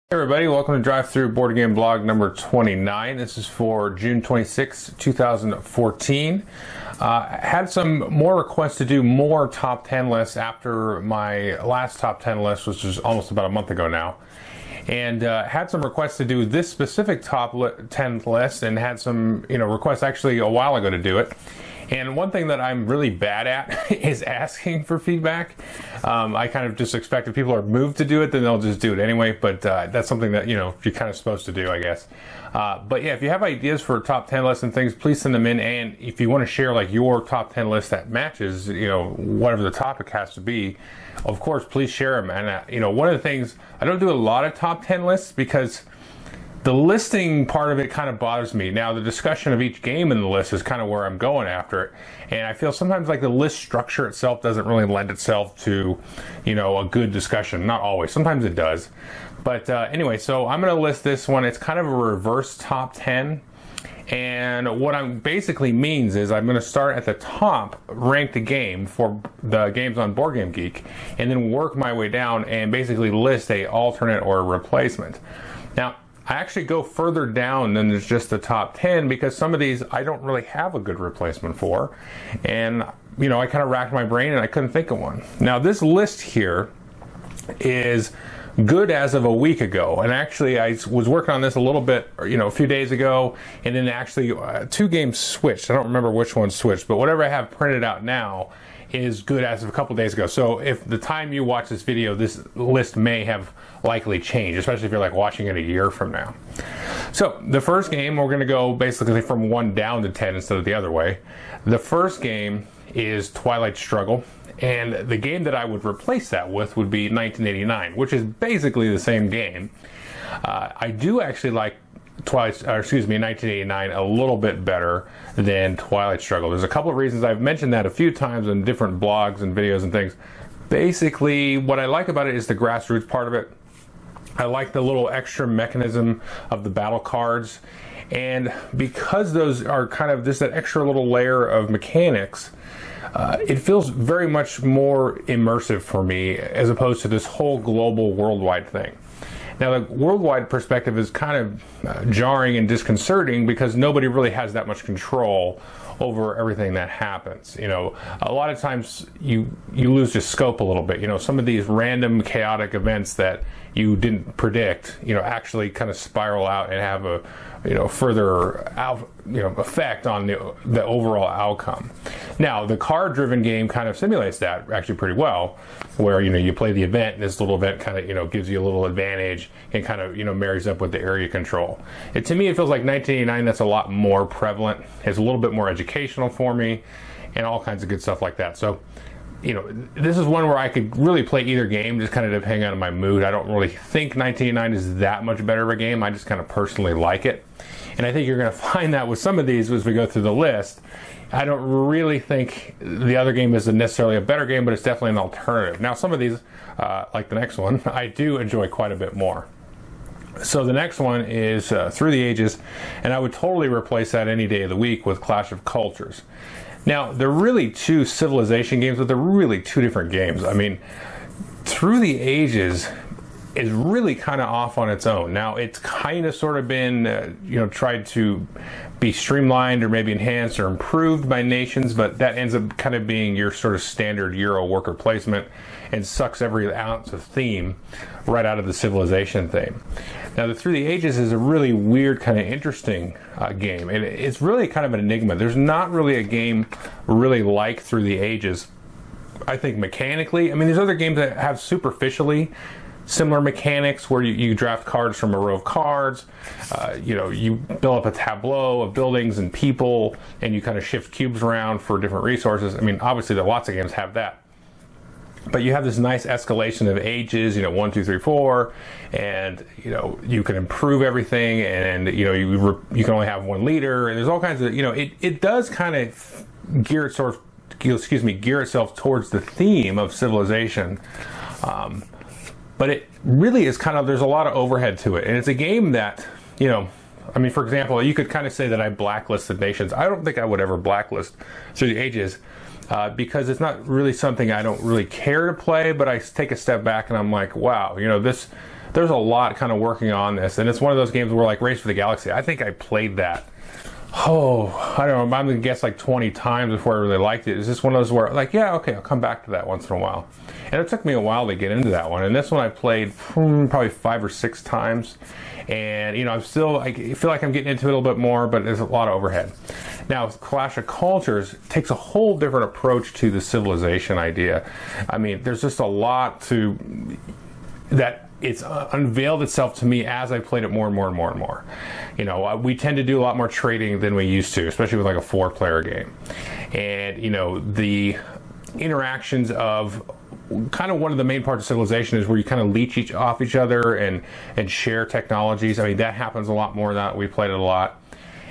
Hey everybody, welcome to Drive Through Board Game Blog number 29. This is for June 26, 2014. Had some more requests to do more top 10 lists after my last top 10 list, which was almost about a month ago now. And had some requests to do this specific top 10 list, and had some requests actually a while ago to do it. And one thing that I'm really bad at is asking for feedback. I kind of just expect if people are moved to do it, then they'll just do it anyway. But that's something that, you're kind of supposed to do, I guess. But yeah, if you have ideas for top 10 lists and things, please send them in. And if you want to share like your top 10 list that matches, whatever the topic has to be, of course, please share them. And, one of the things, I don't do a lot of top 10 lists because the listing part of it kind of bothers me. Now, the discussion of each game in the list is kind of where I'm going after it. And I feel sometimes like the list structure itself doesn't really lend itself to, a good discussion. Not always. Sometimes it does. But anyway, so I'm going to list this one. It's kind of a reverse top 10. And what I'm basically means is I'm going to start at the top, rank the game for the games on Board Game Geek, and then work my way down and basically list a alternate or a replacement. Now, I actually go further down than there's just the top 10 because some of these I don't really have a good replacement for. And, I kind of racked my brain and I couldn't think of one. Now, this list here is good as of a week ago. And actually, I was working on this a little bit, a few days ago. And then actually, two games switched. I don't remember which one switched. But whatever I have printed out now is good as of a couple days ago. So if the time you watch this video, this list may have likely changed, especially if you're like watching it a year from now. So the first game, we're going to go basically from 1 down to 10 instead of the other way. The first game is Twilight Struggle, and the game that I would replace that with would be 1989, which is basically the same game. I do actually like 1989 a little bit better than Twilight Struggle. There's a couple of reasons. I've mentioned that a few times in different blogs and videos and things. Basically, what I like about it is the grassroots part of it. I like the little extra mechanism of the battle cards, and because those are kind of just that extra little layer of mechanics, it feels very much more immersive for me as opposed to this whole global worldwide thing. Now, the worldwide perspective is kind of jarring and disconcerting because nobody really has that much control over everything that happens. A lot of times you lose your scope a little bit. Some of these random chaotic events that you didn't predict, actually kind of spiral out and have a, further out, effect on the overall outcome. Now, the card-driven game kind of simulates that actually pretty well, where, you play the event, and this little event kind of, gives you a little advantage and kind of, marries up with the area control. To me, it feels like 1989, that's a lot more prevalent. It's a little bit more educational for me and all kinds of good stuff like that. So, this is one where I could really play either game, just kind of depending on my mood. I don't really think 1989 is that much better of a game. I just kind of personally like it. And I think you're going to find that with some of these as we go through the list. I don't really think the other game is necessarily a better game, but it's definitely an alternative. Now, some of these, like the next one, I do enjoy quite a bit more. So the next one is Through the Ages, and I would totally replace that any day of the week with Clash of Cultures. Now, they're really two civilization games, but they're really two different games. I mean, Through the Ages is really kind of off on its own. Now, it's kind of sort of been, tried to be streamlined or maybe enhanced or improved by nations, but that ends up kind of being your sort of standard Euro worker placement and sucks every ounce of theme right out of the civilization theme. Now, the Through the Ages is a really weird, kind of interesting game. And it's really kind of an enigma. There's not really a game really like Through the Ages, I think, mechanically. I mean, there's other games that have superficially similar mechanics where you draft cards from a row of cards. You build up a tableau of buildings and people, and you kind of shift cubes around for different resources. I mean, obviously, lots of games have that. But you have this nice escalation of ages, 1, 2, 3, 4, and you can improve everything, and you can only have one leader, and there's all kinds of it does kind of gear itself towards the theme of civilization, but it really is kind of, there's a lot of overhead to it, and it's a game that I mean, for example, you could kind of say that I blacklisted nations. I don't think I would ever blacklist Through the Ages. Because it's not really something I don't really care to play, but I take a step back and I'm like, wow, this there's a lot kind of working on this, and it's one of those games where, like Race for the Galaxy, I think I played that, I don't know, I'm gonna guess like 20 times before I really liked it. It's just one of those where, like, yeah, okay, I'll come back to that once in a while. And it took me a while to get into that one. And this one I played probably 5 or 6 times. And, you know, I feel like I'm getting into it a little bit more, but there's a lot of overhead. Now, Clash of Cultures takes a whole different approach to the civilization idea. I mean, there's just a lot to that. It's unveiled itself to me as I played it more and more and more and more. You know, we tend to do a lot more trading than we used to, especially with like a 4-player game. And, you know, the interactions of kind of one of the main parts of civilization is where you kind of leech off each other and share technologies. I mean, that happens a lot more now. We played it a lot.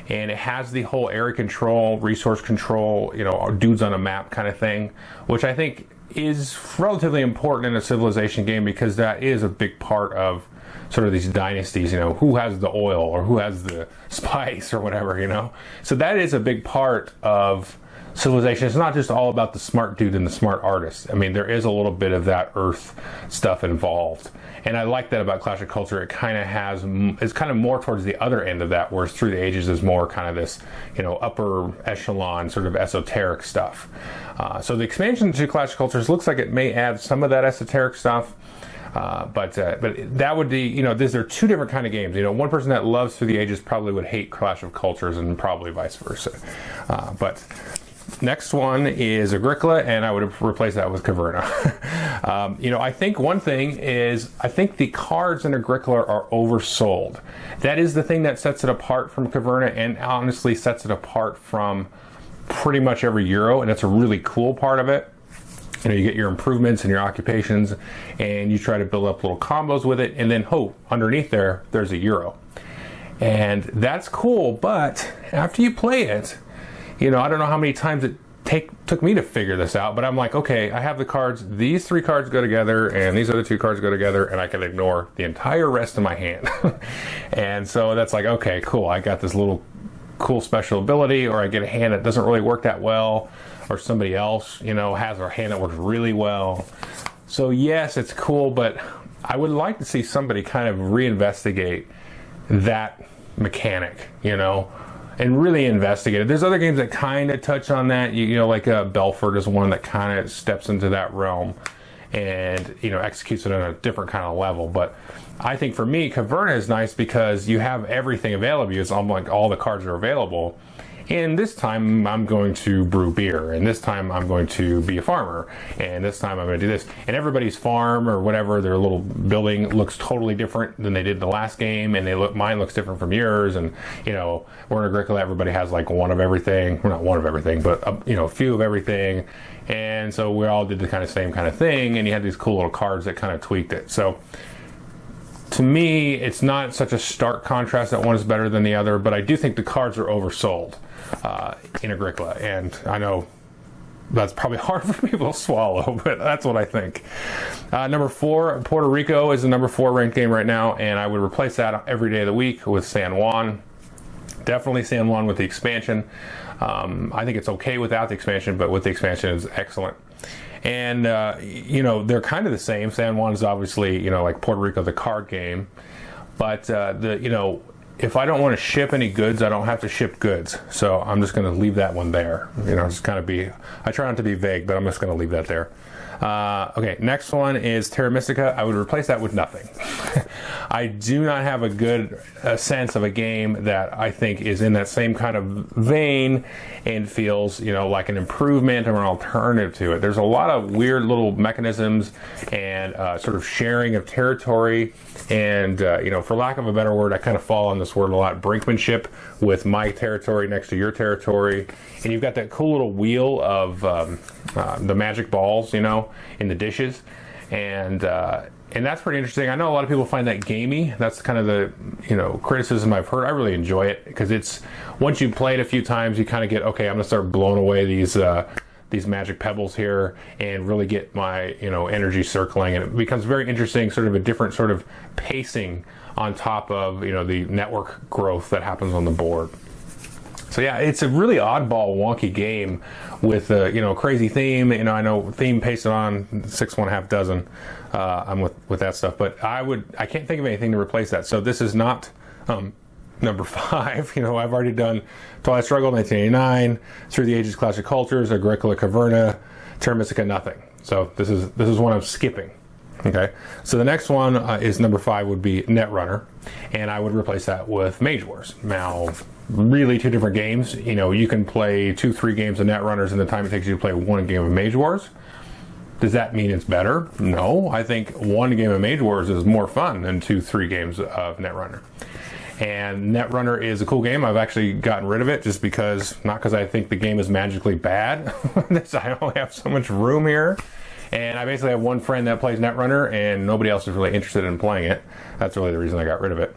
And it has the whole area control, resource control, you know, dudes on a map kind of thing, which I think is relatively important in a civilization game, because that is a big part of sort of these dynasties, you know, who has the oil or who has the spice or whatever, you know. So that is a big part of civilization. It's not just all about the smart dude and the smart artist. I mean, there is a little bit of that earth stuff involved. And I like that about Clash of Culture. It kind of has, it's kind of more towards the other end of that, whereas Through the Ages is more kind of this, you know, upper echelon sort of esoteric stuff. So the expansion to Clash of Cultures looks like it may add some of that esoteric stuff. But that would be, you know, these are 2 different kind of games. You know, one person that loves Through the Ages probably would hate Clash of Cultures, and probably vice versa. But next one is Agricola, and I would replace that with Caverna. You know, I think one thing is, I think the cards in Agricola are oversold. That is the thing that sets it apart from Caverna, and honestly sets it apart from pretty much every Euro, and it's a really cool part of it. You know, you get your improvements and your occupations, and you try to build up little combos with it, and then, underneath there's a Euro. And that's cool, but after you play it, you know, I don't know how many times it took me to figure this out, but I'm like, okay, I have the cards, these 3 cards go together, and these other 2 cards go together, and I can ignore the entire rest of my hand. And so that's like, okay, cool, I got this little cool special ability, or I get a hand that doesn't really work that well, or somebody else, you know, has a hand that works really well. So yes, it's cool, but I would like to see somebody kind of reinvestigate that mechanic, you know, and really investigate it. There's other games that kind of touch on that, you know, like Belfort is one that kind of steps into that realm and, you know, executes it on a different kind of level. But I think for me, Caverna is nice because you have everything available. It's almost like all the cards are available. And this time I'm going to brew beer, and this time I'm going to be a farmer, and this time I'm going to do this. And everybody's farm or whatever, their little building looks totally different than they did the last game, and mine looks different from yours. And, you know, we're in Agricola, everybody has like one of everything. Well, not one of everything, but, you know, a few of everything. And so we all did the kind of same kind of thing, and you had these cool little cards that kind of tweaked it. So to me, it's not such a stark contrast that one is better than the other, but I do think the cards are oversold in Agricola, and I know that's probably hard for people to swallow, but that's what I think. Number 4, Puerto Rico is the number 4 ranked game right now, and I would replace that every day of the week with San Juan. Definitely San Juan with the expansion. I think it's okay without the expansion, but with the expansion it's excellent. And, you know, they're kind of the same. San Juan is obviously, you know, like Puerto Rico, the card game. But, you know, if I don't want to ship any goods, I don't have to ship goods. So I'm just going to leave that one there. You know, just kind of I try not to be vague, but I'm just going to leave that there. Okay, next one is Terra Mystica. I would replace that with nothing. I do not have a good sense of a game that I think is in that same kind of vein and feels, you know, like an improvement or an alternative to it. There's a lot of weird little mechanisms and sort of sharing of territory, and you know, for lack of a better word, I kind of fall on this word a lot, brinkmanship, with my territory next to your territory. And you've got that cool little wheel of the magic balls, you know, in the dishes, and that's pretty interesting. I know a lot of people find that gamey. That's kind of the, you know, criticism I've heard. I really enjoy it because it's, once you play it a few times, you kind of get, okay, I'm gonna start blowing away these magic pebbles here and really get my, you know, energy circling, and it becomes very interesting, sort of a different sort of pacing on top of, you know, the network growth that happens on the board. So yeah, it's a really oddball, wonky game with a, you know, crazy theme. You know, I know theme pasted on 6 1/2 dozen. I'm with that stuff, but I can't think of anything to replace that. So this is not number 5. You know, I've already done Twilight Struggle, 1989, Through the Ages, Clash of Cultures, Agricola, Caverna, Terra Mystica, nothing. So this is one I'm skipping. Okay, so the next one is number 5 would be Netrunner, and I would replace that with Mage Wars. Now, really 2 different games. You know, you can play 2-3 games of Netrunners in the time it takes you to play 1 game of Mage Wars. Does that mean it's better? No, I think 1 game of Mage Wars is more fun than 2-3 games of Netrunner. And Netrunner is a cool game. I've actually gotten rid of it just because, not because I think the game is magically bad. I only have so much room here. And I basically have 1 friend that plays Netrunner, and nobody else is really interested in playing it. That's really the reason I got rid of it.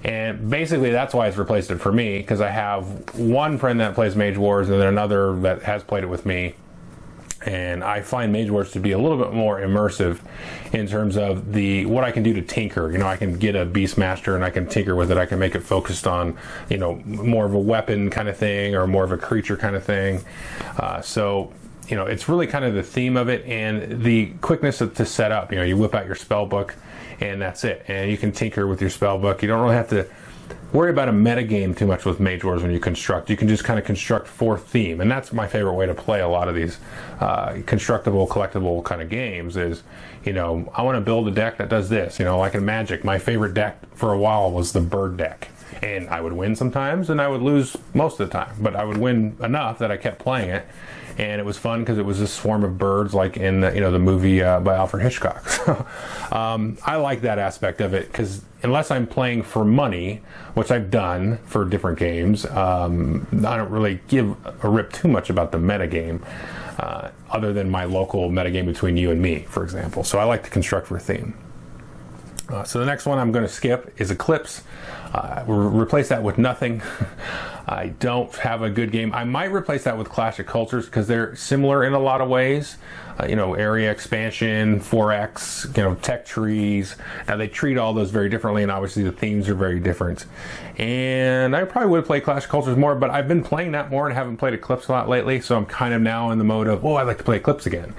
And basically that's why it's replaced it for me, because I have 1 friend that plays Mage Wars and then another that has played it with me. And I find Mage Wars to be a little bit more immersive in terms of what I can do to tinker. You know, I can get a Beastmaster and I can tinker with it. I can make it focused on, you know, more of a weapon kind of thing or more of a creature kind of thing. So, you know, it's really kind of the theme of it and the quickness to set up. You know, you whip out your spell book and that's it. And you can tinker with your spell book. You don't really have to worry about a metagame too much with Mage Wars when you construct. You can just kind of construct for theme, and that's my favorite way to play a lot of these constructible, collectible kind of games is, you know, I want to build a deck that does this. You know, like in Magic, my favorite deck for a while was the bird deck. And I would win sometimes, and I would lose most of the time. But I would win enough that I kept playing it. And it was fun because it was a swarm of birds, like in the, you know, the movie by Alfred Hitchcock. So, I like that aspect of it because unless I'm playing for money, which I've done for different games, I don't really give a rip too much about the metagame, other than my local metagame between you and me, for example. So I like to construct for theme. So the next one I'm going to skip is Eclipse. We'll replace that with nothing. I don't have a good game. I might replace that with Clash of Cultures because they're similar in a lot of ways. You know, area expansion, 4X, you know, tech trees. Now they treat all those very differently, and obviously the themes are very different. And I probably would play Clash of Cultures more, but I've been playing that more and haven't played Eclipse a lot lately, so I'm kind of now in the mode of, oh, I'd like to play Eclipse again.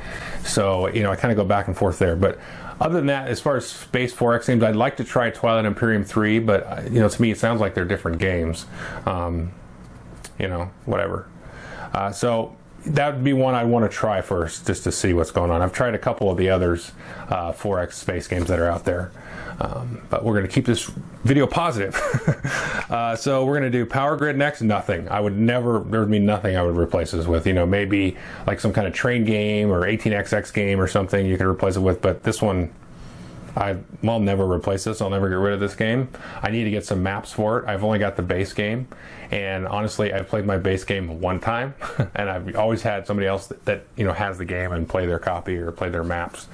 So, you know, I kind of go back and forth there. But other than that, as far as space 4X games, I'd like to try Twilight Imperium 3, but, you know, to me it sounds like they're different games. You know, whatever. So that would be one I want to try first, just to see what's going on. I've tried a couple of the others, 4X space games that are out there. But we're going to keep this video positive. So we're going to do Power Grid next. Nothing. There would be nothing I would replace this with. You know, maybe like some kind of train game or 18XX game or something you could replace it with. But this one, I'll never replace this. I'll never get rid of this game. I need to get some maps for it. I've only got the base game. And honestly, I've played my base game 1 time. And I've always had somebody else that you know, has the game and play their copy or play their maps.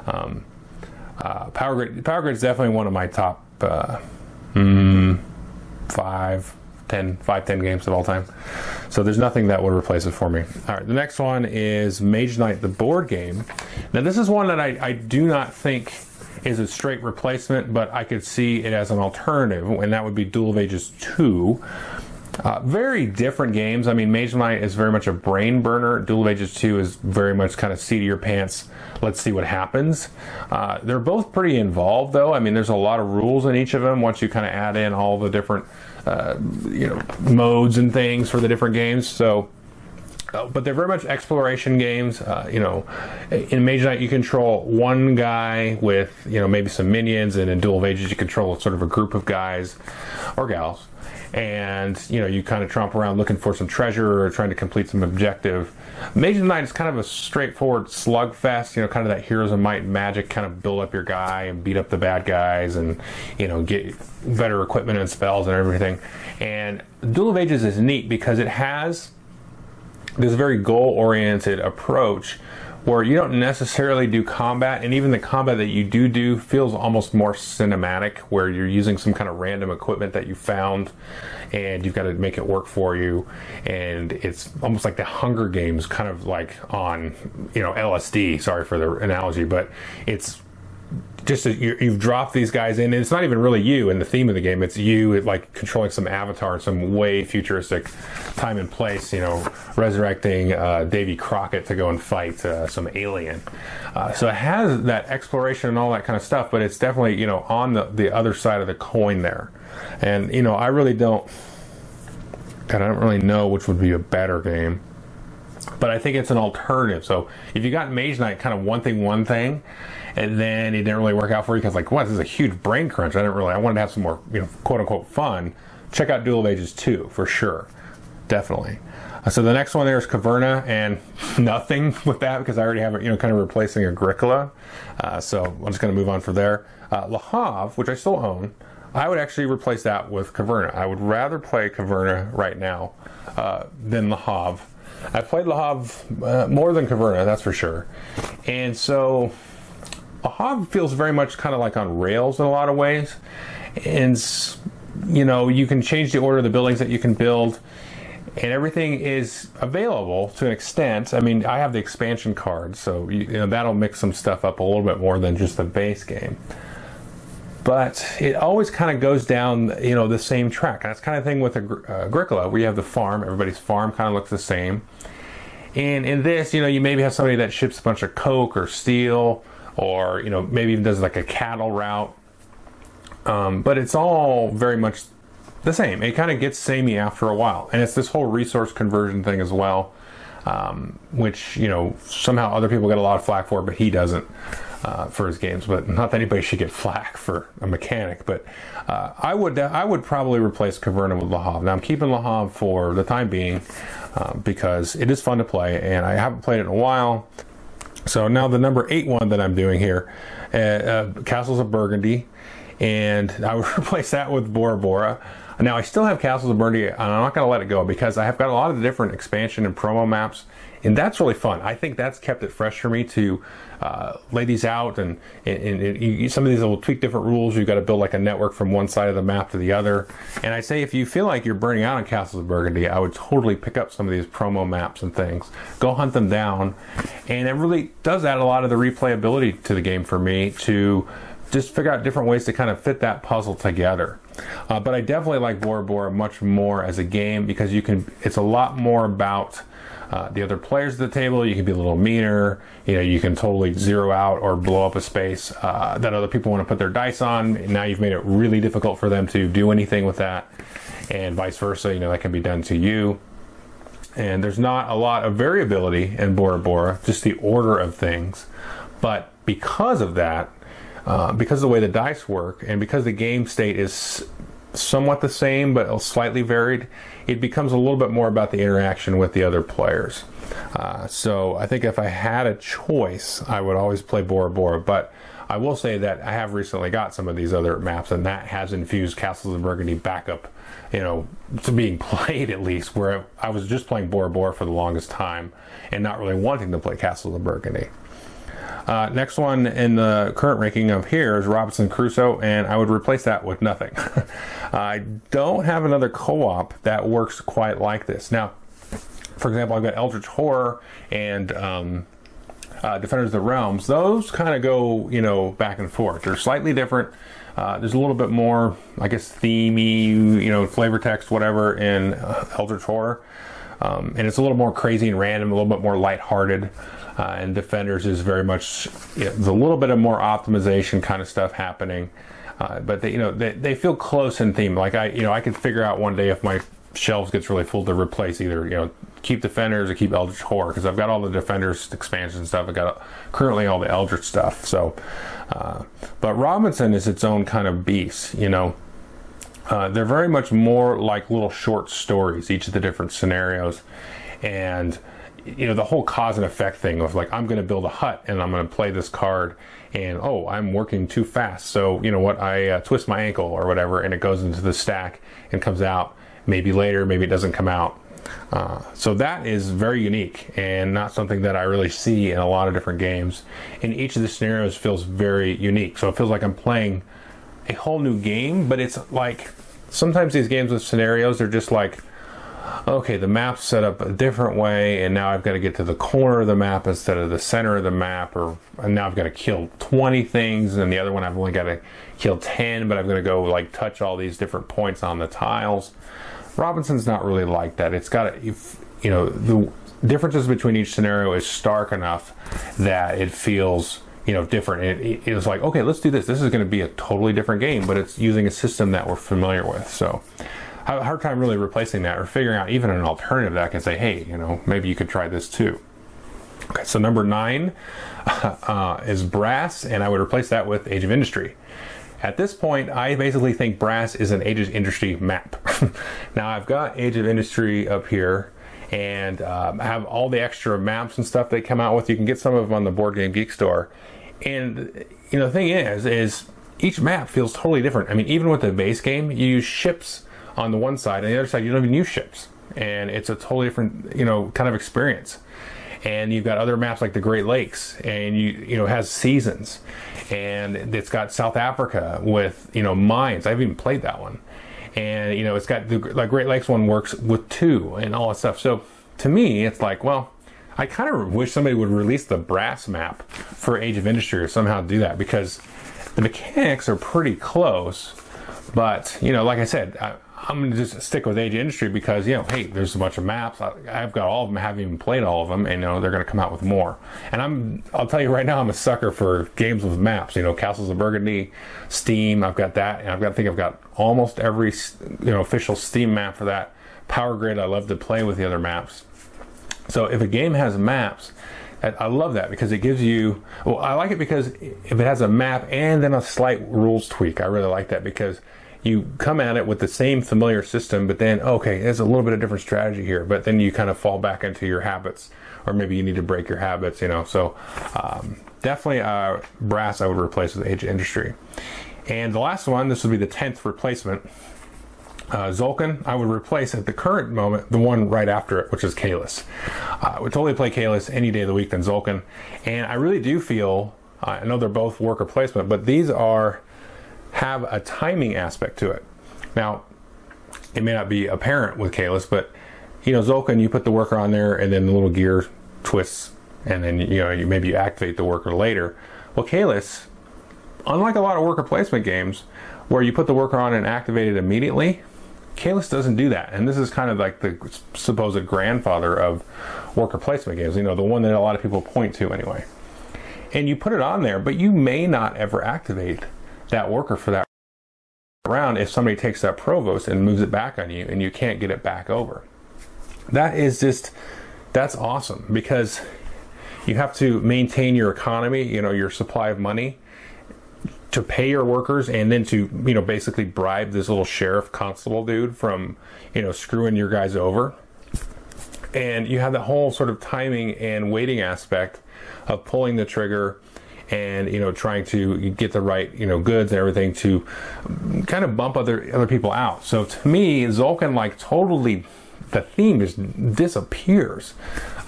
Power Grid is definitely one of my top 5-10 games of all time. So there's nothing that would replace it for me. All right, the next one is Mage Knight, the board game. Now this is one that I do not think is a straight replacement, but I could see it as an alternative, and that would be Duel of Ages 2. Very different games. I mean, Mage Knight is very much a brain burner. Duel of Ages 2 is very much kind of seat of your pants, let's see what happens. They're both pretty involved, though. I mean, there's a lot of rules in each of them once you kind of add in all the different you know, modes and things for the different games. So, but they're very much exploration games. You know, in Mage Knight you control one guy with, you know, maybe some minions, and in Duel of Ages you control sort of a group of guys or gals. And, you know, you kind of tromp around looking for some treasure or trying to complete some objective. Mage Knight is kind of a straightforward slugfest, you know, kind of that Heroes of Might and Magic, kind of build up your guy and beat up the bad guys and, you know, get better equipment and spells and everything. And Duel of Ages is neat because it has this very goal-oriented approach where you don't necessarily do combat, and even the combat that you do feels almost more cinematic, where you're using some kind of random equipment that you found and you've got to make it work for you. And it's almost like the Hunger Games, kind of like on, you know, LSD, sorry for the analogy, but it's just you've dropped these guys in, and it's not even really you in the theme of the game. It's you like controlling some avatar in some way futuristic time and place, you know, resurrecting Davy Crockett to go and fight some alien. So it has that exploration and all that kind of stuff, but it's definitely, you know, on the other side of the coin there. And, you know, I don't really know which would be a better game. But I think it's an alternative. So if you got Mage Knight kind of one thing, and then it didn't really work out for you because, like, what, this is a huge brain crunch. I wanted to have some more, you know, quote unquote fun. Check out Duel of Ages 2 for sure. Definitely. So the next one there is Caverna, and nothing with that because I already have it, you know, kind of replacing Agricola. So I'm just going to move on from there. Le Havre, which I still own, I would actually replace that with Caverna. I would rather play Caverna right now than Le Havre. I played Le Havre more than Caverna, that's for sure. And so Le Havre feels very much kind of like on rails in a lot of ways. And, you know, you can change the order of the buildings that you can build, and everything is available to an extent. I mean, I have the expansion card, so you know, that'll mix some stuff up a little bit more than just the base game. But it always kind of goes down, you know, the same track. That's kind of thing with Agricola, where you have the farm. Everybody's farm kind of looks the same. And in this, you know, you maybe have somebody that ships a bunch of coke or steel, or, you know, maybe even does like a cattle route. But it's all very much the same. It kind of gets samey after a while. And it's this whole resource conversion thing as well, which, you know, somehow other people get a lot of flack for, but he doesn't. For his games, but not that anybody should get flack for a mechanic. But I would probably replace Caverna with Le Havre. Now I'm keeping Le Havre for the time being because it is fun to play, and I haven't played it in a while. So now the number 8 one that I'm doing here, Castles of Burgundy, and I would replace that with Bora Bora. Now I still have Castles of Burgundy, and I'm not going to let it go because I have got a lot of the different expansion and promo maps, and that's really fun. I think that's kept it fresh for me to lay these out, and some of these will tweak different rules. You've got to build like a network from one side of the map to the other. And I say if you feel like you're burning out on Castles of Burgundy, I would totally pick up some of these promo maps and things. Go hunt them down, and it really does add a lot of the replayability to the game for me to just figure out different ways to kind of fit that puzzle together. But I definitely like Bora Bora much more as a game because it's a lot more about the other players at the table. You can be a little meaner. You know, you can totally zero out or blow up a space that other people want to put their dice on. And now you've made it really difficult for them to do anything with that, and vice versa. You know, that can be done to you. And there's not a lot of variability in Bora Bora, just the order of things. But because of that, because of the way the dice work, and because the game state is somewhat the same but slightly varied, it becomes a little bit more about the interaction with the other players. So I think if I had a choice, I would always play Bora Bora. But I will say that I have recently got some of these other maps, and that has infused Castles of Burgundy back up, you know, to being played at least, where I was just playing Bora Bora for the longest time and not really wanting to play Castles of Burgundy. Next one in the current ranking of here is Robinson Crusoe, and I would replace that with nothing. I don't have another co-op that works quite like this. Now, for example, I've got Eldritch Horror and Defenders of the Realms. Those kind of go, you know, back and forth. They're slightly different. There's a little bit more, I guess, themey, you know, flavor text, whatever, in Eldritch Horror. And it's a little more crazy and random, a little bit more lighthearted. And Defenders is very much, you know, there's a little bit of more optimization kind of stuff happening. But they, you know, they feel close in theme. Like I could figure out one day if my shelves gets really full to replace either, you know, keep Defenders or keep Eldritch Horror, because I've got all the Defenders expansions and stuff. I've got currently all the Eldritch stuff. So, but Robinson is its own kind of beast, you know. They're very much more like little short stories, each of the different scenarios. And, you know, the whole cause and effect thing of like, I'm going to build a hut and I'm going to play this card, and oh, I'm working too fast, so you know what, I twist my ankle or whatever, and it goes into the stack and comes out maybe later, maybe it doesn't come out. So that is very unique and not something that I really see in a lot of different games. And each of the scenarios feels very unique, so it feels like I'm playing a whole new game. But it's like sometimes these games with scenarios are just like, okay, the map's set up a different way, and now I've got to get to the corner of the map instead of the center of the map, and now I've got to kill 20 things, and the other one I've only got to kill 10, but I'm going to go like touch all these different points on the tiles. Robinson's not really like that. It's got, the differences between each scenario is stark enough that it feels, different. It was like, okay, let's do this. This is going to be a totally different game, but it's using a system that we're familiar with. So I have a hard time really replacing that or figuring out even an alternative that I can say, hey, maybe you could try this too. Okay, so number 9 is Brass, and I would replace that with Age of Industry. At this point, I basically think Brass is an Age of Industry map. Now, I've got Age of Industry up here, and I have all the extra maps and stuff they come out with. You can get some of them on the Board Game Geek store. And, the thing is each map feels totally different. I mean, even with the base game, you use ships on the one side, and the other side, you don't even use ships. And it's a totally different, kind of experience. And you've got other maps like the Great Lakes, and it has seasons, and it's got South Africa with mines. I've even played that one, and it's got the Great Lakes one works with 2 and all that stuff. So to me, it's like, well, I kind of wish somebody would release the Brass map for Age of Industry or somehow do that, because the mechanics are pretty close. But like I said, I'm going to just stick with Age of Industry because, hey, there's a bunch of maps. I've got all of them. I haven't even played all of them, and they're going to come out with more. And I'll tell you right now, I'm a sucker for games with maps. Castles of Burgundy, Steam. I've got that, and I've got almost every official Steam map for that. Power Grid. I love to play with the other maps. So if a game has maps, I love that because it gives you. Well, I like it because if it has a map and then a slight rules tweak, I really like that because you come at it with the same familiar system, but then, okay, there's a little bit of different strategy here, but then you kind of fall back into your habits, or maybe you need to break your habits, So definitely Brass I would replace with Age of Industry. And the last one, this would be the 10th replacement. Zulkin, I would replace at the current moment the one right after it, which is Kalis. I would totally play Kalis any day of the week than Zulkin. And I really do feel, I know they're both worker placement, but these have a timing aspect to it. Now, it may not be apparent with Kalis, but Zulkin, you put the worker on there and then the little gear twists, and then maybe you activate the worker later. Well, Kalis, unlike a lot of worker placement games where you put the worker on and activate it immediately, Kalis doesn't do that. And this is kind of like the supposed grandfather of worker placement games, the one that a lot of people point to anyway. And you put it on there, but you may not ever activate that worker for that round if somebody takes that provost and moves it back on you and you can't get it back over. That's awesome because you have to maintain your economy, your supply of money to pay your workers, and then to basically bribe this little sheriff constable dude from screwing your guys over. And you have that whole sort of timing and waiting aspect of pulling the trigger and trying to get the right goods and everything to kind of bump other people out. So to me, Zulkin totally, the theme just disappears.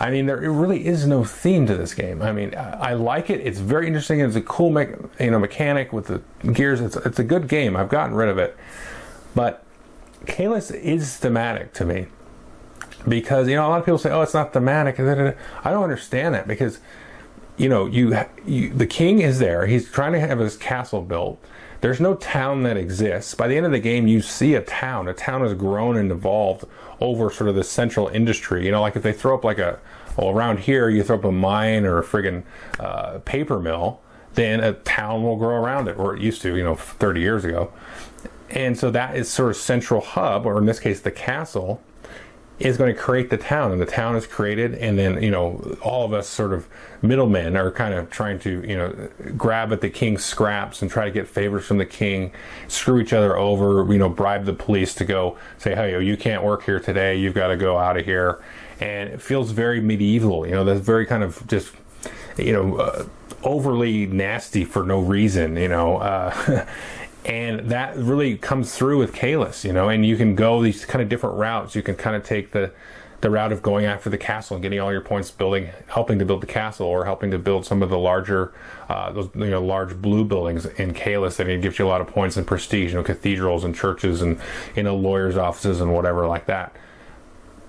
I mean, there really is no theme to this game. I mean, I like it. It's very interesting. It's a cool mechanic with the gears. It's a good game. I've gotten rid of it, but Kalis is thematic to me because a lot of people say, "Oh, it's not thematic." I don't understand that because the king is there. He's trying to have his castle built. There's no town that exists. By the end of the game, you see a town. A town has grown and evolved over sort of the central industry. Like if they throw up around here, you throw up a mine or a friggin' paper mill, then a town will grow around it, or it used to, 30 years ago. And so that is sort of central hub, or in this case, the castle, is going to create the town, and the town is created, and then all of us sort of middlemen are kind of trying to grab at the king's scraps and try to get favors from the king, screw each other over, bribe the police to go say, hey, you can't work here today, you've got to go out of here. And it feels very medieval, that's very kind of just overly nasty for no reason, And that really comes through with Kalis, and you can go these kind of different routes. You can kind of take the route of going after the castle and getting all your points helping to build the castle, or helping to build some of the larger, those large blue buildings in Kalis that gives you a lot of points and prestige, cathedrals and churches and lawyers' offices and whatever like that.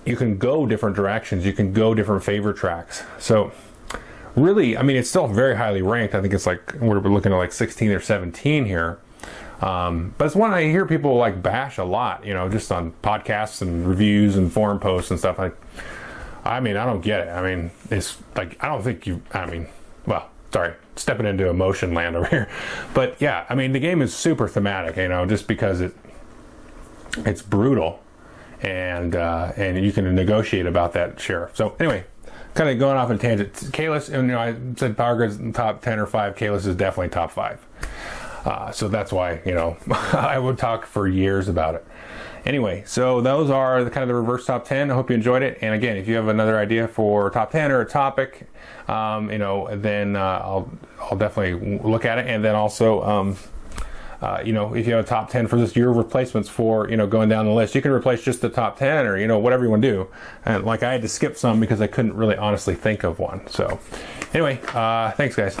you can go different directions. You can go different favor tracks. So really, I mean, it's still very highly ranked. I think it's like, we're looking at like 16 or 17 here. But it's one I hear people like bash a lot, you know, just on podcasts and reviews and forum posts and stuff. I mean, I don't get it. I mean, it's like, I don't think well, sorry, stepping into emotion land over here. But yeah, I mean, the game is super thematic, you know, just because it's brutal, and you can negotiate about that sheriff. So anyway, kind of going off on a tangent. Kalis, you know, I said Power Grid's in top 10 or 5. Kalis is definitely top 5. So that's why, you know, I would talk for years about it. Anyway, so those are the kind of the reverse top 10. I hope you enjoyed it. And again, if you have another idea for top 10 or a topic, you know, then I'll definitely look at it. And then also, you know, if you have a top 10 for this year, replacements for, you know, going down the list, you can replace just the top 10 or, you know, whatever you want to do. And like, I had to skip some because I couldn't really honestly think of one. So anyway, thanks guys.